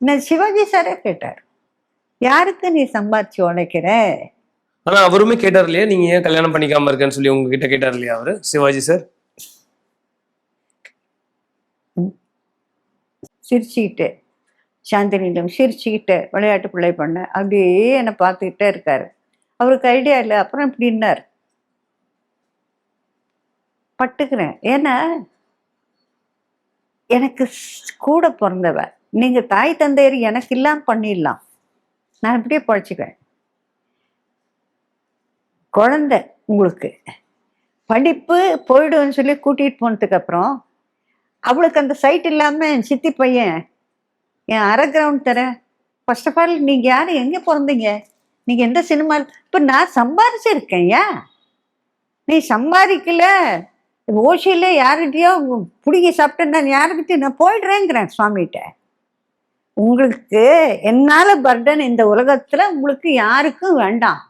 நான் சிவாஜி சாரே கேட்டார், யாருக்கு நீ சம்பாதிச்சு உழைக்கிற? ஆனா அவருமே கேட்டார் இல்லையா, நீங்க ஏன் கல்யாணம் பண்ணிக்காம இருக்கேன்னு சொல்லி உங்ககிட்ட கேட்டார் இல்லையா அவரு சிவாஜி சார்? சிரிச்சுக்கிட்டு, சாந்தினியிடம் சிரிச்சுக்கிட்டு விளையாட்டு பிள்ளை பண்ண அப்படியே என்னை பார்த்துக்கிட்டே இருக்காரு. அவருக்கு ஐடியா இல்லை. அப்புறம் இப்படின்னார், பட்டுக்கிறேன். ஏன்னா எனக்கு கூட பிறந்தவ, நீங்க தாய் தந்தையர் எனக்கு இல்லாம பண்ணிடலாம், நான் இப்படியே பழச்சிக்குவேன். குழந்தை உங்களுக்கு படிப்பு போயிடுன்னு சொல்லி கூட்டிகிட்டு போனதுக்கு அப்புறம் அவளுக்கு அந்த சைட் இல்லாமல் என் சித்தி பையன் என் அரை கிரவுண்ட் தரேன். ஃபர்ஸ்ட் ஆஃப் ஆல் நீங்கள் யார், எங்கே பிறந்தீங்க, நீங்கள் எந்த சினிமா? இப்போ நான் சம்பாதிச்சிருக்கேன். ஏன் நீ சம்பாதிக்கல? ஓசியில் யார்கிட்டயோ பிடிங்கி சாப்பிட்டேன், நான் யாருக்கிட்டையும் நான் போயிடுறேங்கிறேன் சுவாமிகிட்ட. உங்களுக்கு என்னால் பர்டன் இந்த உலகத்தில் உங்களுக்கு யாருக்கும் வேண்டாம்.